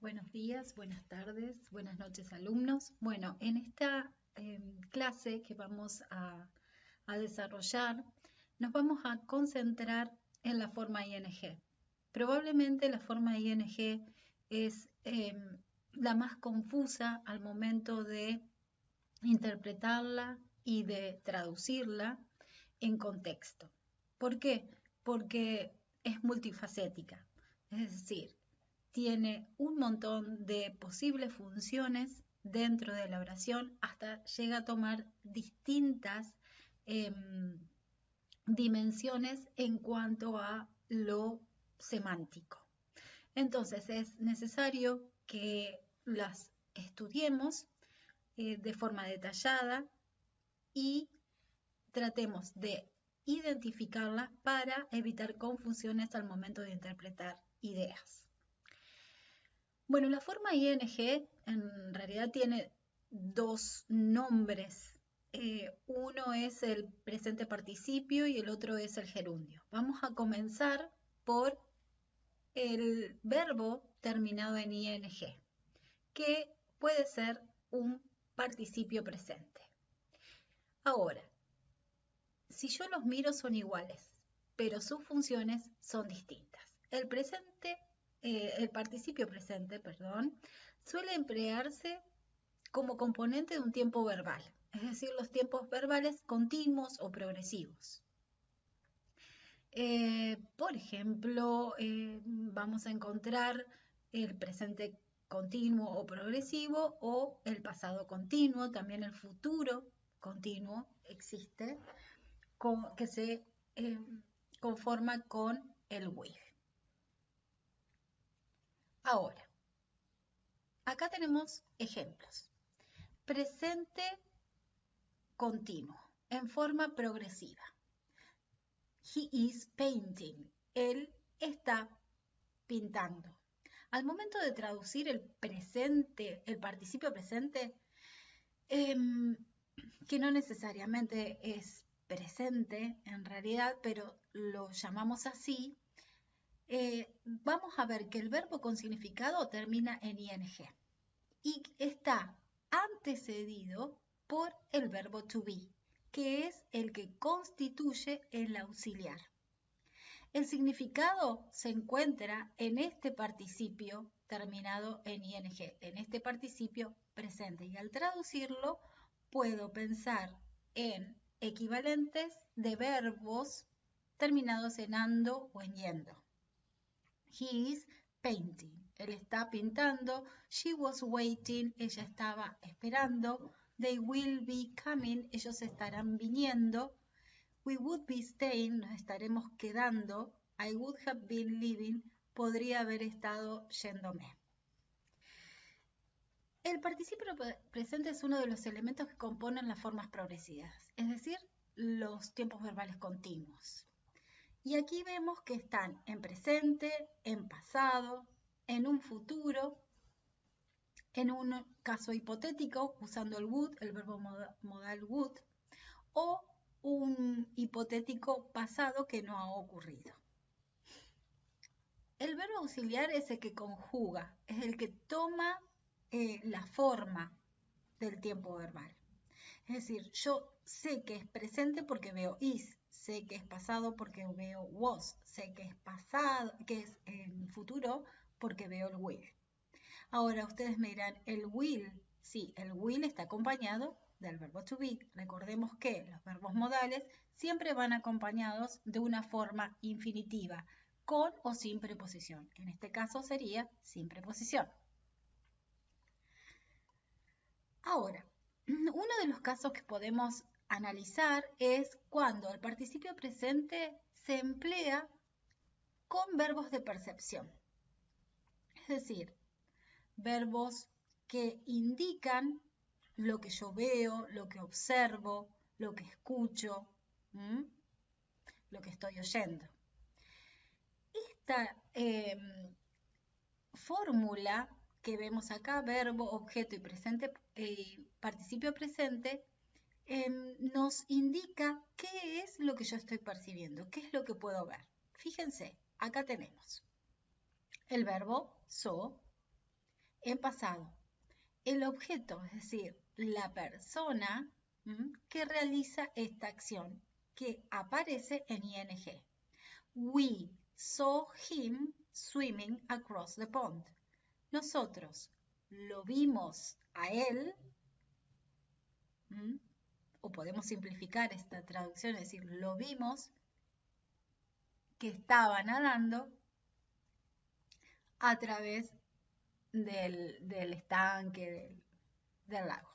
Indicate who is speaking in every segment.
Speaker 1: Buenos días, buenas tardes, buenas noches alumnos. Bueno, en esta clase que vamos a desarrollar, nos vamos a concentrar en la forma ING. Probablemente la forma ING es la más confusa al momento de interpretarla y de traducirla en contexto. ¿Por qué? Porque es multifacética, es decir, tiene un montón de posibles funciones dentro de la oración, hasta llega a tomar distintas eh, dimensiones en cuanto a lo semántico. Entonces es necesario que las estudiemos de forma detallada y tratemos de identificarlas para evitar confusiones al momento de interpretar ideas. Bueno, la forma ING en realidad tiene dos nombres. Uno es el presente participio y el otro es el gerundio. Vamos a comenzar por el verbo terminado en ING, que puede ser un participio presente. Ahora, si yo los miro son iguales, pero sus funciones son distintas. El participio presente, perdón, suele emplearse como componente de un tiempo verbal, es decir, los tiempos verbales continuos o progresivos. Por ejemplo, vamos a encontrar el presente continuo o progresivo o el pasado continuo, también el futuro continuo existe, que se conforma con el will. Ahora, acá tenemos ejemplos. Presente continuo, en forma progresiva. He is painting. Él está pintando. Al momento de traducir el presente, el participio presente, que no necesariamente es presente en realidad, pero lo llamamos así, vamos a ver que el verbo con significado termina en ing y está antecedido por el verbo to be, que es el que constituye el auxiliar. El significado se encuentra en este participio terminado en ing, en este participio presente, y al traducirlo puedo pensar en equivalentes de verbos terminados en ando o en yendo. He is painting. Él está pintando. She was waiting. Ella estaba esperando. They will be coming. Ellos estarán viniendo. We would be staying. Nos estaremos quedando. I would have been leaving. Podría haber estado yéndome. El participio presente es uno de los elementos que componen las formas progresivas, es decir, los tiempos verbales continuos. Y aquí vemos que están en presente, en pasado, en un futuro, en un caso hipotético usando el would, el verbo modal would, o un hipotético pasado que no ha ocurrido. El verbo auxiliar es el que conjuga, es el que toma la forma del tiempo verbal. Es decir, yo sé que es presente porque veo is, sé que es pasado porque veo was, sé que es pasado, que es en futuro porque veo el will. Ahora ustedes me dirán, el will, sí, el will está acompañado del verbo to be. Recordemos que los verbos modales siempre van acompañados de una forma infinitiva, con o sin preposición. En este caso sería sin preposición. Ahora, uno de los casos que podemos analizar es cuando el participio presente se emplea con verbos de percepción. Es decir, verbos que indican lo que yo veo, lo que observo, lo que escucho, lo que estoy oyendo. Esta fórmula que vemos acá, verbo, objeto y presente, participio presente, nos indica qué es lo que yo estoy percibiendo, qué es lo que puedo ver. Fíjense, acá tenemos el verbo saw, En pasado, el objeto, es decir, la persona que realiza esta acción, que aparece en ing. We saw him swimming across the pond. Nosotros lo vimos a él, o podemos simplificar esta traducción, es decir, lo vimos que estaba nadando a través del estanque, del lago.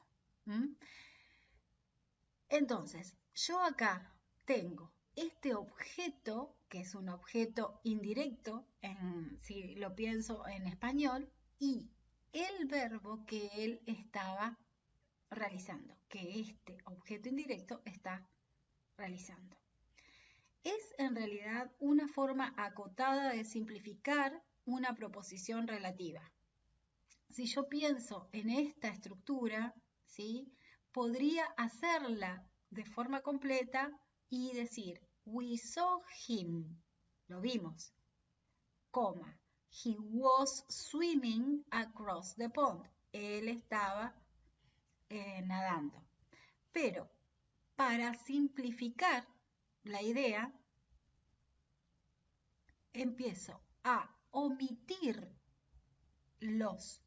Speaker 1: Entonces, yo acá tengo este objeto, que es un objeto indirecto, si lo pienso en español, y el verbo que él estaba realizando, que este objeto indirecto está realizando. Es en realidad una forma acotada de simplificar una proposición relativa. Si yo pienso en esta estructura, ¿sí?, podría hacerla de forma completa y decir, we saw him, lo vimos, coma, he was swimming across the pond, él estaba nadando. Pero para simplificar la idea, empiezo a omitir los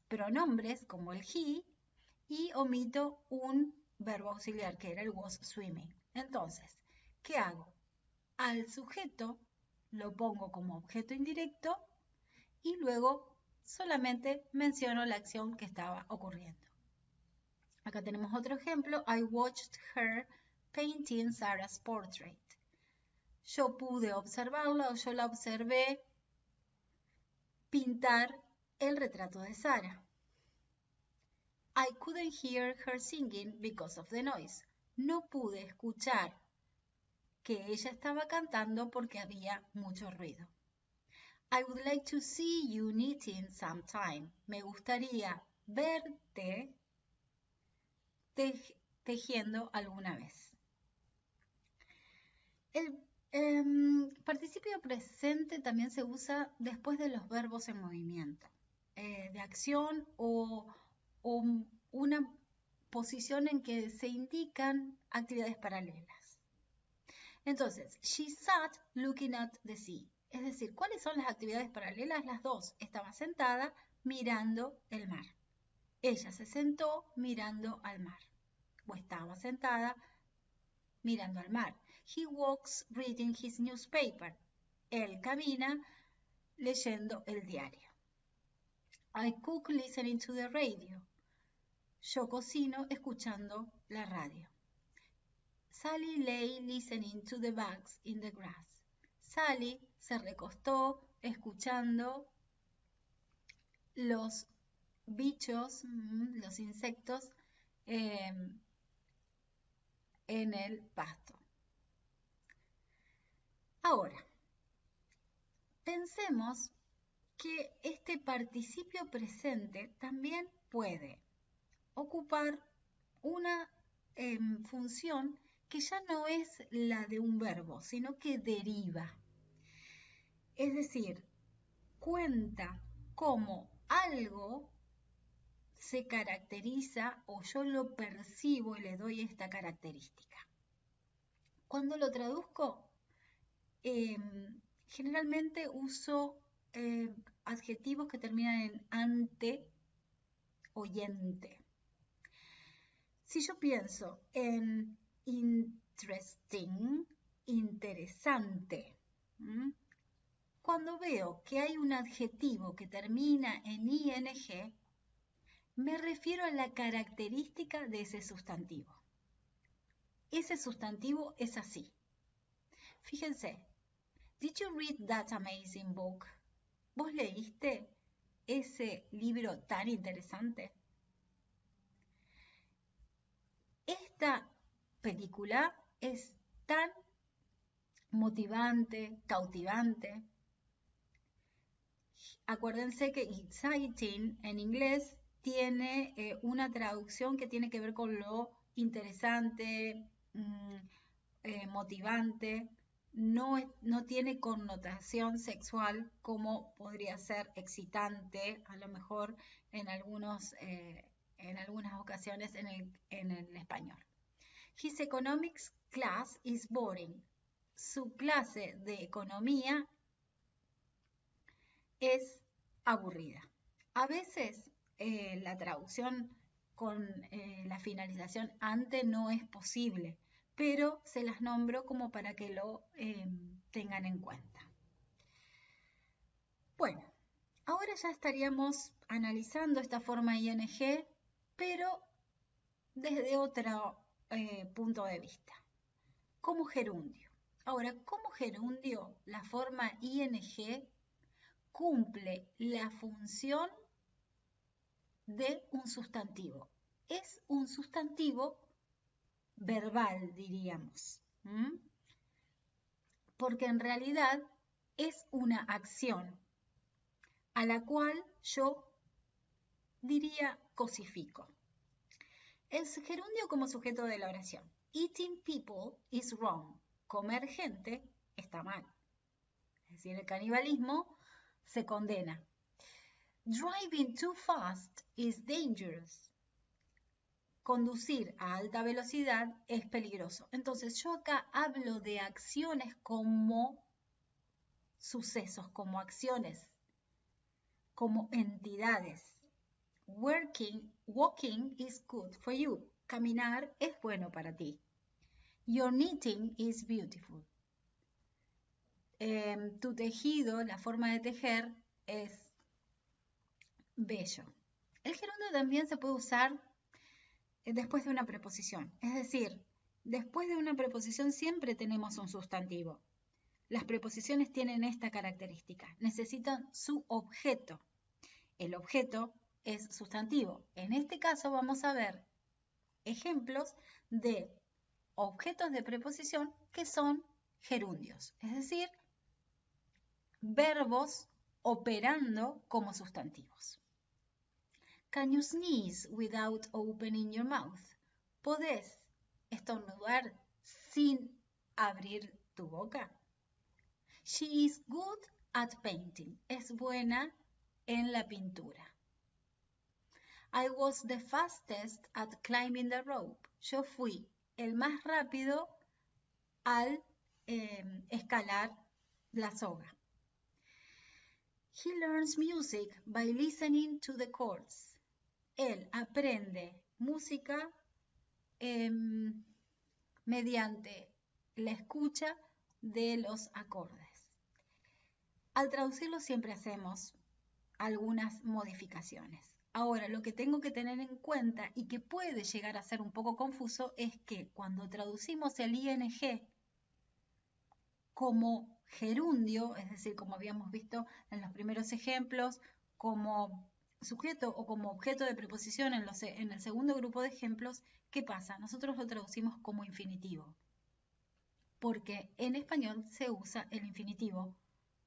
Speaker 1: pronombres como el he y omito un verbo auxiliar que era el was swimming. Entonces, ¿qué hago? Al sujeto lo pongo como objeto indirecto y luego solamente menciono la acción que estaba ocurriendo. Acá tenemos otro ejemplo. I watched her painting Sarah's portrait. Yo pude observarla o yo la observé pintar el retrato de Sara. I couldn't hear her singing because of the noise. No pude escuchar que ella estaba cantando porque había mucho ruido. I would like to see you knitting sometime. Me gustaría verte tejiendo alguna vez. El participio presente también se usa después de los verbos en movimiento, de acción o una posición en que se indican actividades paralelas. Entonces, she sat looking at the sea. Es decir, ¿cuáles son las actividades paralelas? Las dos. Estaba sentada mirando el mar. Ella se sentó mirando al mar. O estaba sentada mirando al mar. He walks reading his newspaper. Él camina leyendo el diario. I cook listening to the radio. Yo cocino escuchando la radio. Sally lay listening to the bugs in the grass. Sally se recostó escuchando los bichos, los insectos en el pasto. Ahora, pensemos que este participio presente también puede ocupar una función que ya no es la de un verbo, sino que deriva. Es decir, cuenta cómo algo se caracteriza o yo lo percibo y le doy esta característica. Cuando lo traduzco, generalmente uso adjetivos que terminan en ante o yente. Si yo pienso en interesting, interesante, cuando veo que hay un adjetivo que termina en ing, me refiero a la característica de ese sustantivo. Ese sustantivo es así. Fíjense, did you read that amazing book? ¿Vos leíste ese libro tan interesante? Esta película es tan motivante, cautivante. Acuérdense que exciting en inglés tiene una traducción que tiene que ver con lo interesante, motivante. no tiene connotación sexual como podría ser excitante, a lo mejor en, en algunas ocasiones en el español. His economics class is boring. Su clase de economía es aburrida. A veces la traducción con la finalización ante no es posible, pero se las nombro como para que lo tengan en cuenta. Bueno, ahora ya estaríamos analizando esta forma ing, pero desde otro punto de vista, como gerundio. Ahora, como gerundio, la forma ing cumple la función de un sustantivo. Es un sustantivo verbal, diríamos, porque en realidad es una acción a la cual yo diría cosifico. El gerundio como sujeto de la oración. Eating people is wrong. Comer gente está mal. Es decir, el canibalismo se condena. Driving too fast is dangerous. Conducir a alta velocidad es peligroso. Entonces yo acá hablo de acciones como sucesos, como acciones, como entidades. Walking is good for you. Caminar es bueno para ti. Your knitting is beautiful. Tu tejido, la forma de tejer, es bello. El gerundio también se puede usar después de una preposición. Es decir, después de una preposición siempre tenemos un sustantivo. Las preposiciones tienen esta característica. Necesitan su objeto. El objeto es sustantivo. En este caso vamos a ver ejemplos de objetos de preposición que son gerundios. Es decir, verbos operando como sustantivos. Can you sneeze without opening your mouth? ¿Podés estornudar sin abrir tu boca? She is good at painting. Es buena en la pintura. I was the fastest at climbing the rope. Yo fui el más rápido al escalar la soga. He learns music by listening to the chords. Él aprende música mediante la escucha de los acordes. Al traducirlo siempre hacemos algunas modificaciones. Ahora, lo que tengo que tener en cuenta y que puede llegar a ser un poco confuso es que cuando traducimos el ing como gerundio, es decir, como habíamos visto en los primeros ejemplos, como sujeto o como objeto de preposición en el segundo grupo de ejemplos, ¿qué pasa? Nosotros lo traducimos como infinitivo, porque en español se usa el infinitivo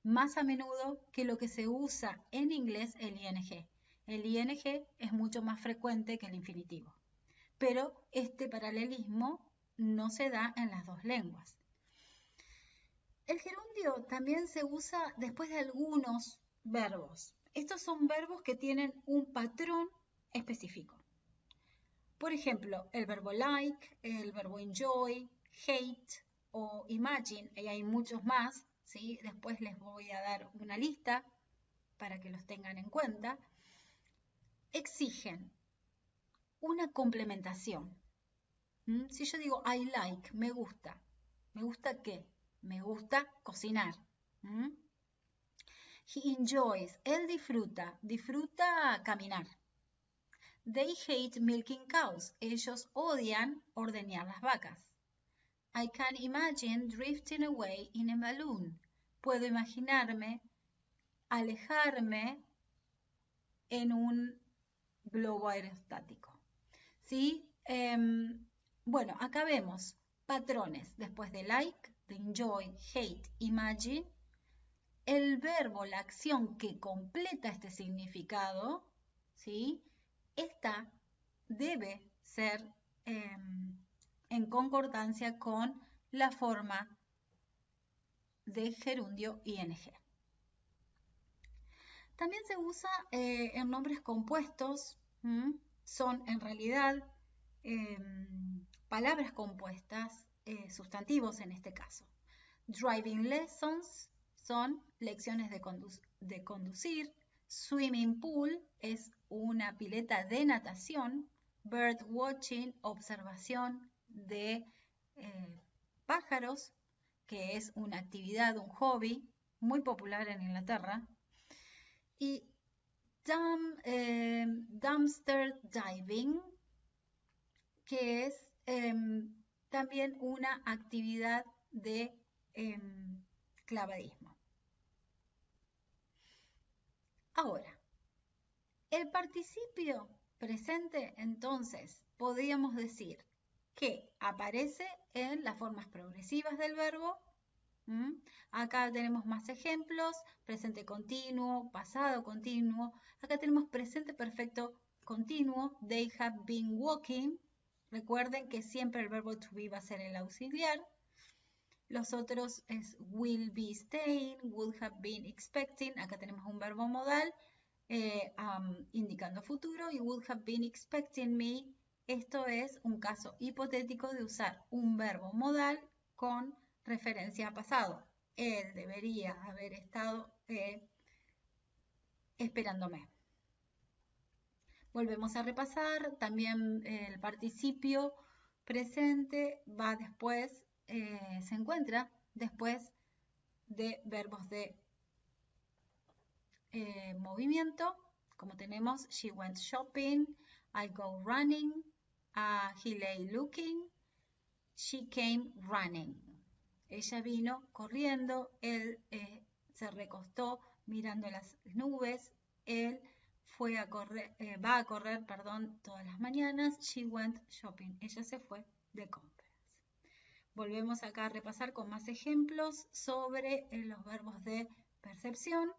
Speaker 1: más a menudo que lo que se usa en inglés el ing. El ing es mucho más frecuente que el infinitivo, pero este paralelismo no se da en las dos lenguas. El gerundio también se usa después de algunos verbos. Estos son verbos que tienen un patrón específico. Por ejemplo, el verbo like, el verbo enjoy, hate o imagine, y hay muchos más, ¿sí? Después les voy a dar una lista para que los tengan en cuenta. Exigen una complementación. Si yo digo I like, me gusta qué? Me gusta cocinar. He enjoys, él disfruta caminar. They hate milking cows, ellos odian ordeñar las vacas. I can imagine drifting away in a balloon, puedo imaginarme alejarme en un globo aerostático. ¿Sí? Bueno, acá vemos patrones después de like, de enjoy, hate, imagine. El verbo, la acción que completa este significado, ¿sí? Esta debe ser en concordancia con la forma de gerundio ing. También se usa en nombres compuestos, son en realidad palabras compuestas, sustantivos en este caso. Driving lessons son lecciones de conducir. Swimming pool es una pileta de natación. Bird watching, observación de pájaros, que es una actividad, un hobby muy popular en Inglaterra. Y dumpster diving, que es también una actividad de clavadismo. Ahora, el participio presente, entonces, podríamos decir que aparece en las formas progresivas del verbo. Acá tenemos más ejemplos: presente continuo, pasado continuo. Acá tenemos presente perfecto continuo. They have been walking. Recuerden que siempre el verbo to be va a ser el auxiliar. Los otros es will be staying, would have been expecting. Acá tenemos un verbo modal indicando futuro, y would have been expecting me. Esto es un caso hipotético de usar un verbo modal con referencia a pasado. Él debería haber estado esperándome. Volvemos a repasar. También el participio presente va después, se encuentra después de verbos de movimiento, como tenemos she went shopping, I go running, he lay looking, she came running. Ella vino corriendo, él se recostó mirando las nubes, él fue a correr, va a correr, perdón, todas las mañanas. She went shopping. Ella se fue de compras. Volvemos acá a repasar con más ejemplos sobre los verbos de percepción,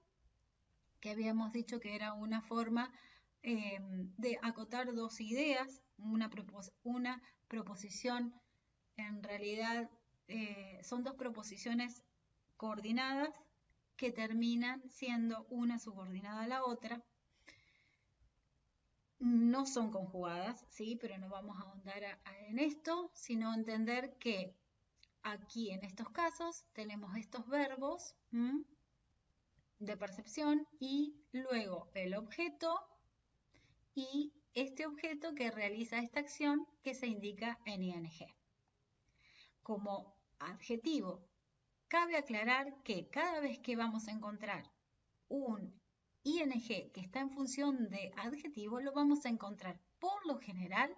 Speaker 1: que habíamos dicho que era una forma de acotar dos ideas, una proposición. En realidad son dos proposiciones coordinadas que terminan siendo una subordinada a la otra. No son conjugadas, ¿sí? Pero no vamos a ahondar en esto, sino entender que aquí en estos casos tenemos estos verbos de percepción y luego el objeto y este objeto que realiza esta acción que se indica en ing. Como adjetivo, cabe aclarar que cada vez que vamos a encontrar un ing que está en función de adjetivo, lo vamos a encontrar por lo general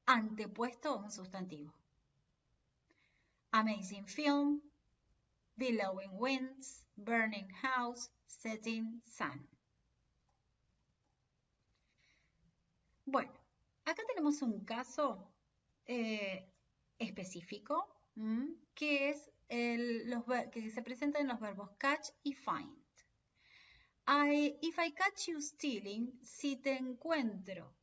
Speaker 1: antepuesto a un sustantivo. Amazing film, billowing winds, burning house, setting sun. Bueno, acá tenemos un caso específico que es que se presenta en los verbos catch y find. If I catch you stealing, si te encuentro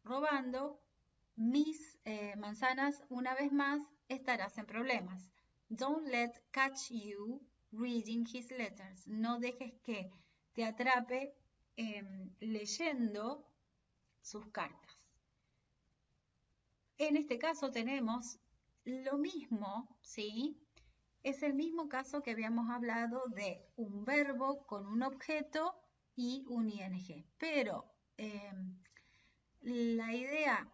Speaker 1: robando mis manzanas, una vez más estarás en problemas. Don't let catch you reading his letters. No dejes que te atrape leyendo sus cartas. En este caso tenemos lo mismo, ¿sí? Es el mismo caso que habíamos hablado de un verbo con un objeto y un ing. Pero la idea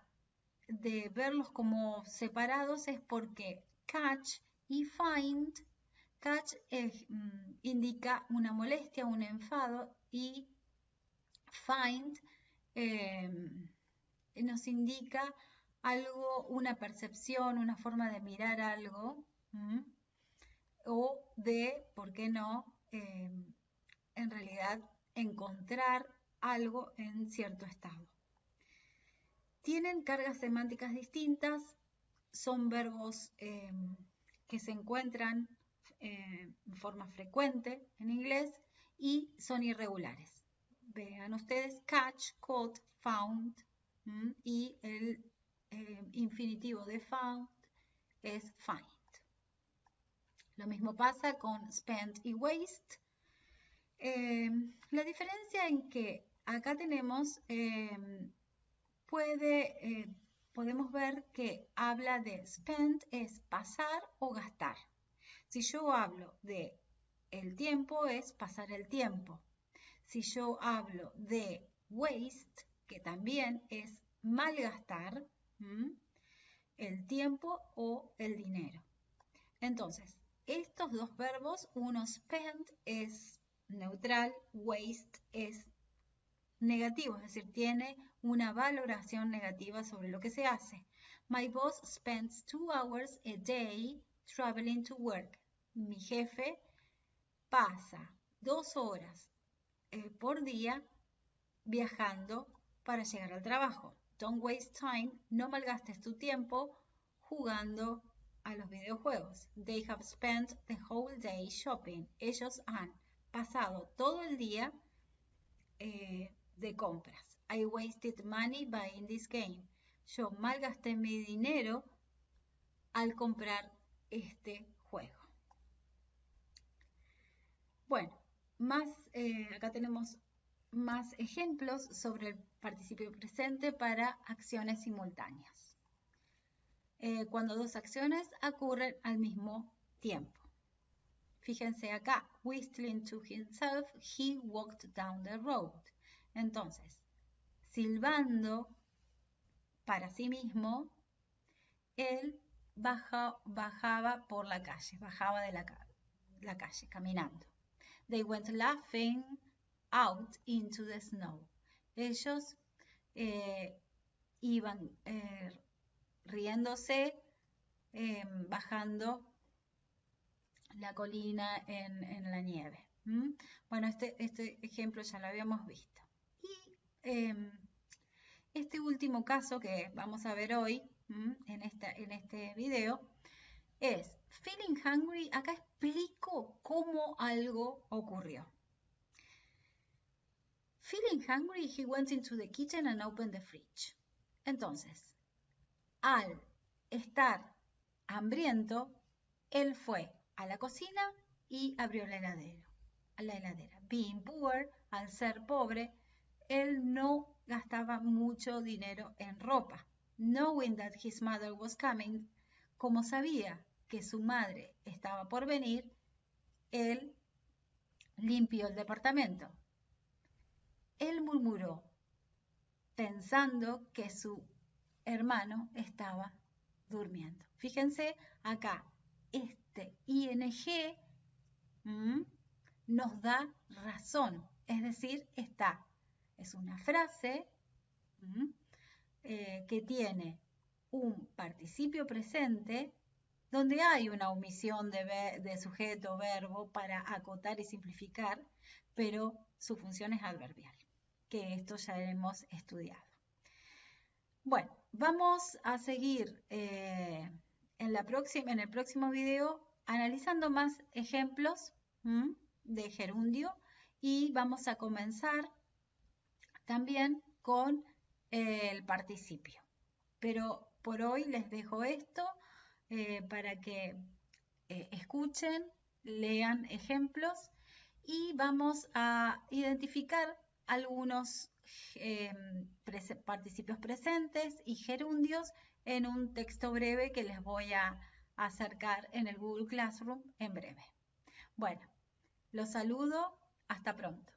Speaker 1: de verlos como separados es porque catch y find, catch indica una molestia, un enfado, y find nos indica algo, una percepción, una forma de mirar algo, o de, ¿por qué no?, en realidad encontrar algo en cierto estado. Tienen cargas semánticas distintas, son verbos que se encuentran en forma frecuente en inglés y son irregulares. Vean ustedes: catch, caught, found, y el infinitivo de found es find. Lo mismo pasa con spend y waste. La diferencia en que acá tenemos, podemos ver que habla de spend es pasar o gastar. Si yo hablo de el tiempo es pasar el tiempo. Si yo hablo de waste, que también es malgastar, el tiempo o el dinero. Entonces, estos dos verbos, uno spend es neutral, waste es negativo, es decir, tiene una valoración negativa sobre lo que se hace. My boss spends 2 hours a day traveling to work. Mi jefe pasa 2 horas por día viajando para llegar al trabajo. Don't waste time, no malgastes tu tiempo jugando a los videojuegos. They have spent the whole day shopping. Ellos han pasado todo el día de compras. I wasted money buying this game. Yo malgasté mi dinero al comprar este juego. Bueno, acá tenemos más ejemplos sobre el participio presente para acciones simultáneas. Cuando dos acciones ocurren al mismo tiempo. Fíjense acá, whistling to himself, he walked down the road. Entonces, silbando para sí mismo, él bajaba por la calle, bajaba de la calle caminando. They went laughing out into the snow. Ellos iban riéndose, bajando la colina en la nieve. Bueno, este ejemplo ya lo habíamos visto. Y este último caso que vamos a ver hoy en este video es feeling hungry. Acá explico cómo algo ocurrió. Feeling hungry, he went into the kitchen and opened the fridge. Entonces, al estar hambriento, él fue a la cocina y abrió la heladera. Being poor, al ser pobre, él no gastaba mucho dinero en ropa. Knowing that his mother was coming, como sabía que su madre estaba por venir, él limpió el departamento. Él murmuró, pensando que su hermano estaba durmiendo. Fíjense acá, este ing nos da razón, es decir, es una frase que tiene un participio presente donde hay una omisión de sujeto, verbo para acotar y simplificar, pero su función es adverbial, que esto ya hemos estudiado. Bueno, vamos a seguir en el próximo video analizando más ejemplos de gerundio y vamos a comenzar también con el participio. Pero por hoy les dejo esto para que escuchen, lean ejemplos y vamos a identificar algunos participios presentes y gerundios en un texto breve que les voy a acercar en el Google Classroom en breve. Bueno, los saludo, hasta pronto.